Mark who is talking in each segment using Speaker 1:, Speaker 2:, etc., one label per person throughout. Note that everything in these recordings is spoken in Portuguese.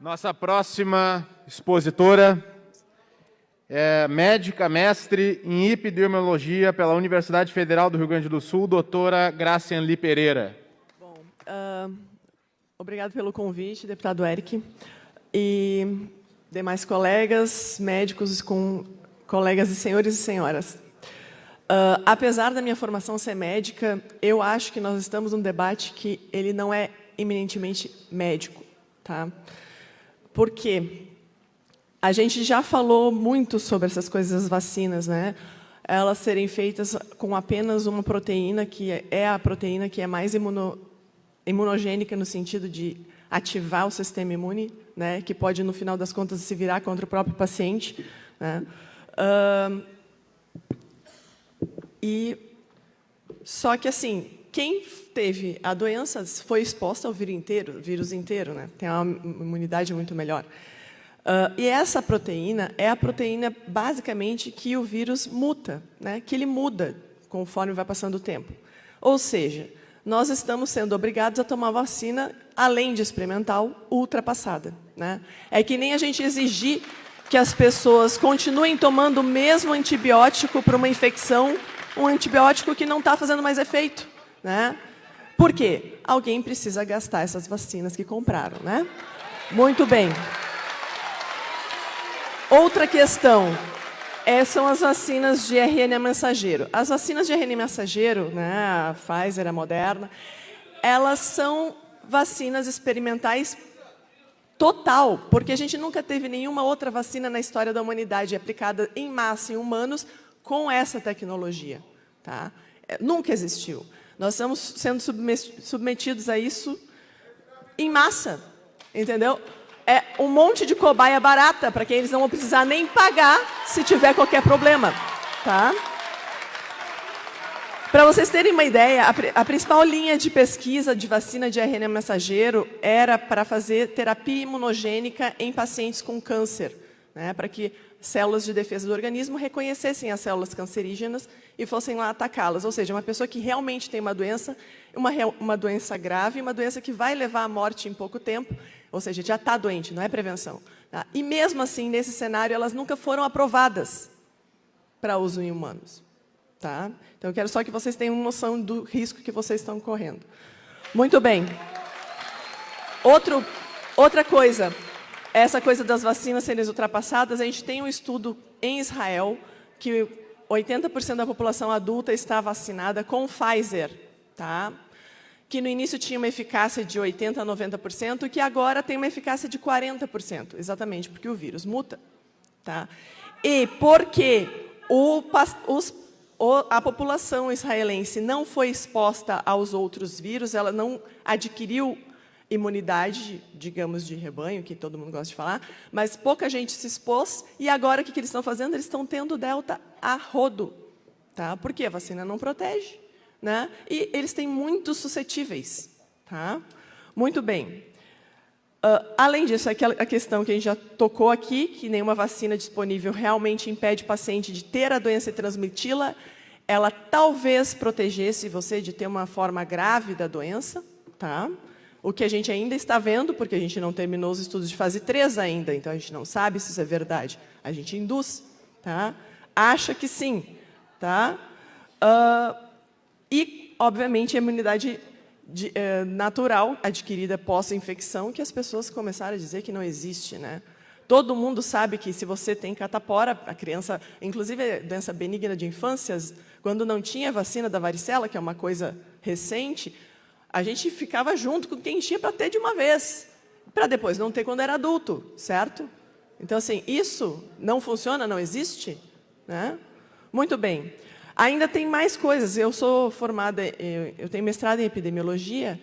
Speaker 1: Nossa próxima expositora é médica, mestre em epidemiologia pela Universidade Federal do Rio Grande do Sul, doutora Gracianli Pereira.
Speaker 2: Bom, obrigado pelo convite, deputado Eric, e demais colegas, médicos, colegas e senhores e senhoras. Apesar da minha formação ser médica, eu acho que nós estamos num debate que ele não é eminentemente médico, tá? Por quê? A gente já falou muito sobre essas coisas das vacinas, né? Elas serem feitas com apenas uma proteína, que é a proteína que é mais imunogênica no sentido de ativar o sistema imune, né? Que pode, no final das contas, se virar contra o próprio paciente, né? Só que, assim, quem teve a doença foi exposta ao vírus inteiro, né? Tem uma imunidade muito melhor. E essa proteína é a proteína, basicamente, que o vírus muta, né? Que ele muda conforme vai passando o tempo. Ou seja, nós estamos sendo obrigados a tomar vacina, além de experimental, ultrapassada, né? É que nem a gente exigir que as pessoas continuem tomando o mesmo antibiótico para uma infecção, um antibiótico que não está fazendo mais efeito, né? Por quê? Alguém precisa gastar essas vacinas que compraram, né? Muito bem. Outra questão são as vacinas de RNA mensageiro. As vacinas de RNA mensageiro, né, a Pfizer, a Moderna, elas são vacinas experimentais total, porque a gente nunca teve nenhuma outra vacina na história da humanidade aplicada em massa em humanos com essa tecnologia, tá? Nunca existiu. Nós estamos sendo submetidos a isso em massa, entendeu? É um monte de cobaia barata, para quem eles não vão precisar nem pagar se tiver qualquer problema, tá? Para vocês terem uma ideia, a principal linha de pesquisa de vacina de RNA mensageiro era para fazer terapia imunogênica em pacientes com câncer, né, para que células de defesa do organismo reconhecessem as células cancerígenas e fossem lá atacá-las. Ou seja, uma pessoa que realmente tem uma doença grave, uma doença que vai levar à morte em pouco tempo, ou seja, já está doente, não é prevenção, tá? E mesmo assim, nesse cenário, elas nunca foram aprovadas para uso em humanos, tá? Então, eu quero só que vocês tenham noção do risco que vocês estão correndo. Muito bem. Outra coisa, essa coisa das vacinas serem ultrapassadas, a gente tem um estudo em Israel que 80% da população adulta está vacinada com Pfizer, tá? Que no início tinha uma eficácia de 80% a 90%, e que agora tem uma eficácia de 40%, exatamente porque o vírus muta, tá? E porque a população israelense não foi exposta aos outros vírus, ela não adquiriu imunidade, digamos, de rebanho, que todo mundo gosta de falar, mas pouca gente se expôs, e agora o que eles estão fazendo? Eles estão tendo delta a rodo, tá? Porque a vacina não protege, né? E eles têm muito suscetíveis, tá? Muito bem. Além disso, a questão que a gente já tocou aqui, que nenhuma vacina disponível realmente impede o paciente de ter a doença e transmiti-la, ela talvez protegesse você de ter uma forma grave da doença, tá? O que a gente ainda está vendo, porque a gente não terminou os estudos de fase 3 ainda, então a gente não sabe se isso é verdade. A gente induz, tá? Acha que sim, tá? E, obviamente, a imunidade natural adquirida pós-infecção, que as pessoas começaram a dizer que não existe, né? Todo mundo sabe que se você tem catapora, a criança, inclusive doença benigna de infâncias, quando não tinha vacina da varicela, que é uma coisa recente, a gente ficava junto com quem tinha para ter de uma vez, para depois não ter quando era adulto, certo? Então, assim, isso não funciona, não existe, né? Muito bem. Ainda tem mais coisas. Eu sou formada, eu tenho mestrado em epidemiologia,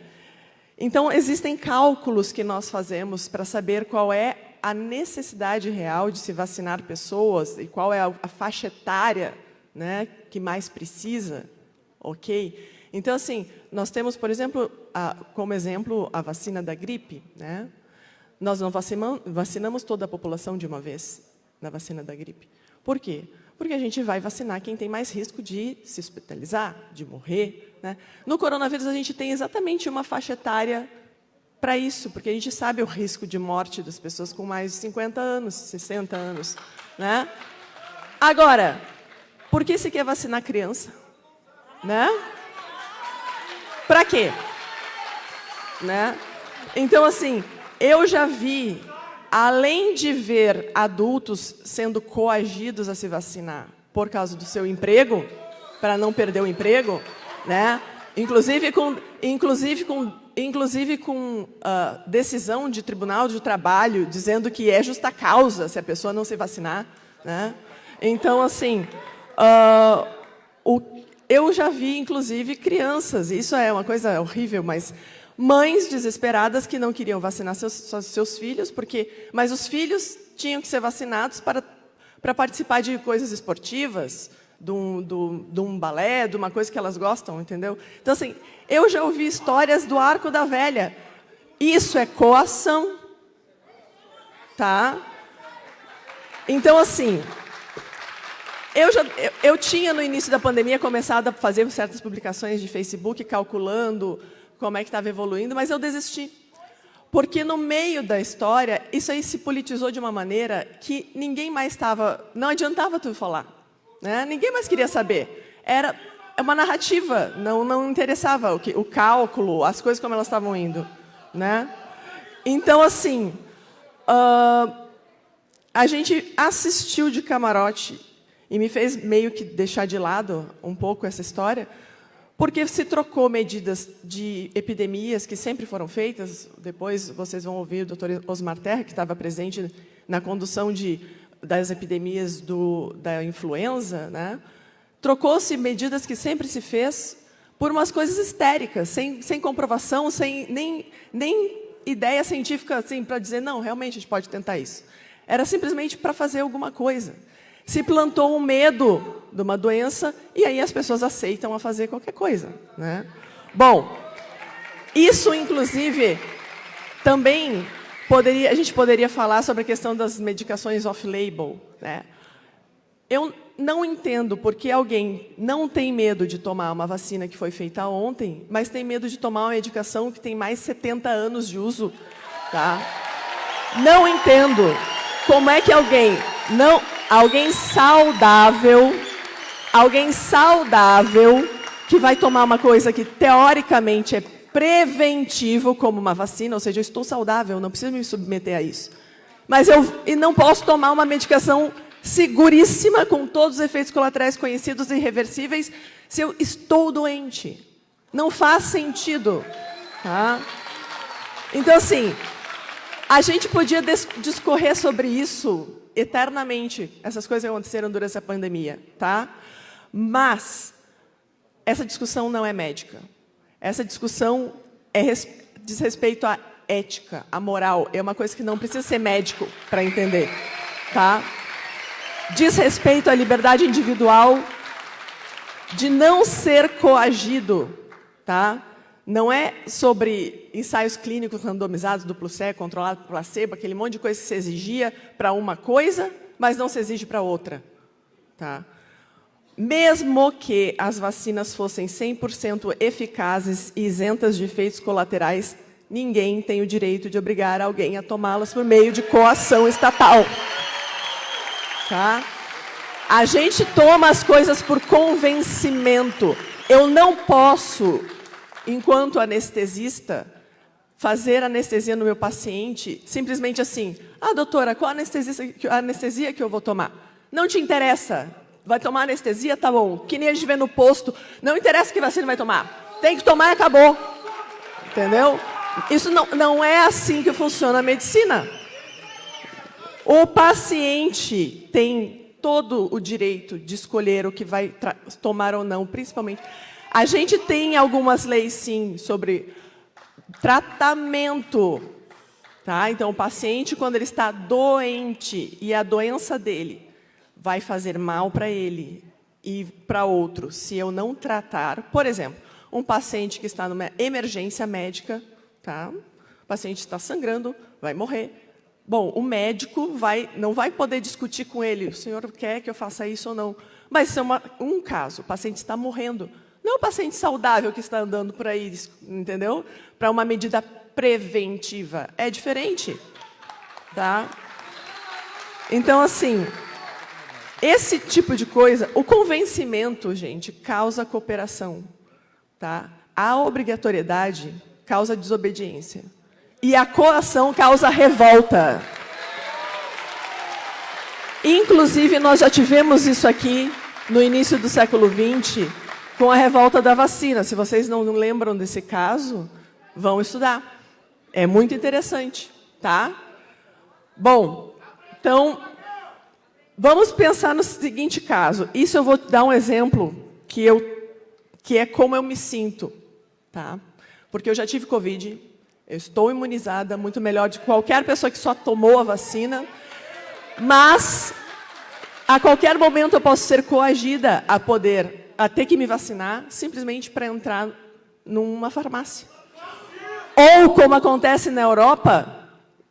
Speaker 2: então existem cálculos que nós fazemos para saber qual é a necessidade real de se vacinar pessoas e qual é a faixa etária, né, que mais precisa, ok? Então, assim, nós temos, por exemplo, como exemplo, a vacina da gripe, né? Nós não vacinamos toda a população de uma vez na vacina da gripe. Por quê? Porque a gente vai vacinar quem tem mais risco de se hospitalizar, de morrer, né? No coronavírus, a gente tem exatamente uma faixa etária para isso, porque a gente sabe o risco de morte das pessoas com mais de 50 anos, 60 anos, né? Agora, por que se quer vacinar criança? Né? Para quê? Né? Então, assim, eu já vi, além de ver adultos sendo coagidos a se vacinar por causa do seu emprego, para não perder o emprego, né? Inclusive com decisão de tribunal de trabalho dizendo que é justa causa se a pessoa não se vacinar, né? Então, assim, eu já vi, inclusive, crianças, isso é uma coisa horrível, mas mães desesperadas que não queriam vacinar seus filhos, mas os filhos tinham que ser vacinados para participar de coisas esportivas, de um balé, de uma coisa que elas gostam, entendeu? Então, assim, eu já ouvi histórias do Arco da Velha. Isso é coação, tá? Então, assim, eu tinha, no início da pandemia, começado a fazer certas publicações de Facebook, calculando como é que estava evoluindo, mas eu desisti. Porque, no meio da história, isso aí se politizou de uma maneira que ninguém mais estava... Não adiantava tu falar. Né? Ninguém mais queria saber. Era uma narrativa, não interessava o cálculo, as coisas como elas estavam indo. Né? Então, assim, a gente assistiu de camarote e me fez meio que deixar de lado um pouco essa história, porque se trocou medidas de epidemias que sempre foram feitas. Depois vocês vão ouvir o Dr. Osmar Terra, que estava presente na condução das epidemias da influenza, né? Trocou-se medidas que sempre se fez por umas coisas histéricas, sem comprovação, sem nem ideia científica assim, para dizer, não, realmente a gente pode tentar isso. Era simplesmente para fazer alguma coisa. Se plantou um medo de uma doença e aí as pessoas aceitam a fazer qualquer coisa. Né? Bom, isso, inclusive, também... a gente poderia falar sobre a questão das medicações off-label. Né? Eu não entendo por que alguém não tem medo de tomar uma vacina que foi feita ontem, mas tem medo de tomar uma medicação que tem mais de 70 anos de uso. Tá? Não entendo como é que alguém saudável que vai tomar uma coisa que teoricamente é preventivo, como uma vacina, ou seja, eu estou saudável, não preciso me submeter a isso. Mas eu não posso tomar uma medicação seguríssima, com todos os efeitos colaterais conhecidos e irreversíveis, se eu estou doente. Não faz sentido. Tá? Então, assim, a gente podia discorrer sobre isso eternamente, essas coisas que aconteceram durante essa pandemia. Tá? Mas essa discussão não é médica. Essa discussão diz respeito à ética, à moral. É uma coisa que não precisa ser médico para entender. Tá? Diz respeito à liberdade individual de não ser coagido. Tá? Não é sobre ensaios clínicos randomizados, duplo cego, controlado por placebo, aquele monte de coisa que se exigia para uma coisa, mas não se exige para outra. Tá? Mesmo que as vacinas fossem 100% eficazes e isentas de efeitos colaterais, ninguém tem o direito de obrigar alguém a tomá-las por meio de coação estatal. Tá? A gente toma as coisas por convencimento. Eu não posso, enquanto anestesista, fazer anestesia no meu paciente simplesmente assim, doutora, qual anestesia que eu vou tomar? Não te interessa. Vai tomar anestesia? Tá bom. Que nem a gente vê no posto. Não interessa que vacina vai tomar. Tem que tomar e acabou. Entendeu? Isso não é assim que funciona a medicina. O paciente tem todo o direito de escolher o que vai tomar ou não, principalmente. A gente tem algumas leis, sim, sobre tratamento. Tá? Então, o paciente, quando ele está doente e a doença dele vai fazer mal para ele e para outro, se eu não tratar. Por exemplo, um paciente que está numa emergência médica, tá? O paciente está sangrando, vai morrer. Bom, o médico não vai poder discutir com ele, o senhor quer que eu faça isso ou não. Mas isso é um caso, o paciente está morrendo. Não é o paciente saudável que está andando por aí, entendeu? Para uma medida preventiva. É diferente, tá? Então, assim, esse tipo de coisa, o convencimento, gente, causa cooperação, tá? A obrigatoriedade causa desobediência. E a coação causa revolta. Inclusive, nós já tivemos isso aqui no início do século XX, com a revolta da vacina. Se vocês não lembram desse caso, vão estudar. É muito interessante, tá? Bom, então, vamos pensar no seguinte caso. Isso eu vou dar um exemplo que é como eu me sinto, tá? Porque eu já tive Covid, eu estou imunizada, muito melhor de qualquer pessoa que só tomou a vacina, mas a qualquer momento eu posso ser coagida a ter que me vacinar simplesmente para entrar numa farmácia. Ou, como acontece na Europa,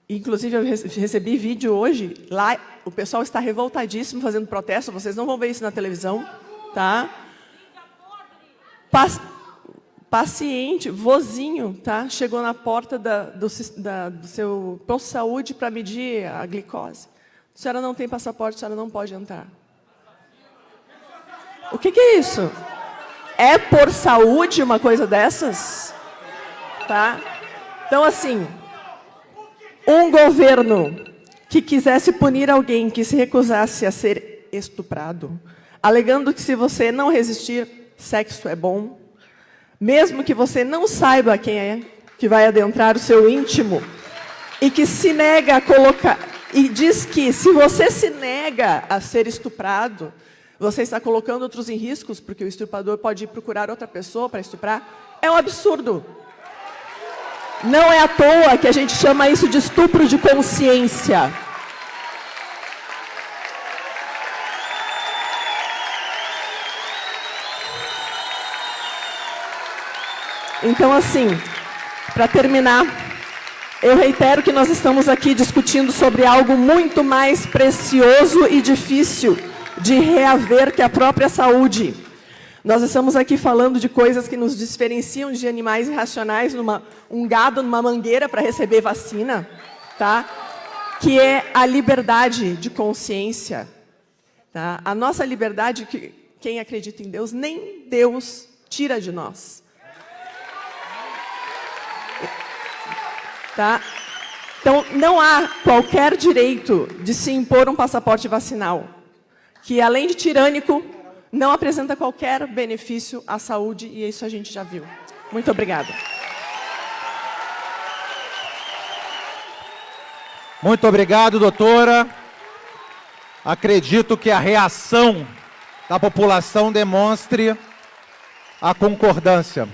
Speaker 2: inclusive eu recebi vídeo hoje, lá o pessoal está revoltadíssimo fazendo protesto, vocês não vão ver isso na televisão, tá? Paciente, vozinho, tá? Chegou na porta do seu posto de saúde para medir a glicose. A senhora não tem passaporte, a senhora não pode entrar. O que é isso? É por saúde uma coisa dessas? Tá? Então, assim, um governo que quisesse punir alguém que se recusasse a ser estuprado, alegando que se você não resistir, sexo é bom, mesmo que você não saiba quem é que vai adentrar o seu íntimo, e que se nega a colocar, e diz que se você se nega a ser estuprado, você está colocando outros em riscos, porque o estuprador pode ir procurar outra pessoa para estuprar, é um absurdo. Não é à toa que a gente chama isso de estupro de consciência. Então, assim, para terminar, eu reitero que nós estamos aqui discutindo sobre algo muito mais precioso e difícil de reaver que a própria saúde. Nós estamos aqui falando de coisas que nos diferenciam de animais irracionais, um gado numa mangueira para receber vacina, tá? Que é a liberdade de consciência. Tá? A nossa liberdade, que quem acredita em Deus, nem Deus tira de nós. Tá? Então, não há qualquer direito de se impor um passaporte vacinal, que, além de tirânico, não apresenta qualquer benefício à saúde, e isso a gente já viu. Muito obrigada.
Speaker 3: Muito obrigado, doutora. Acredito que a reação da população demonstre a concordância.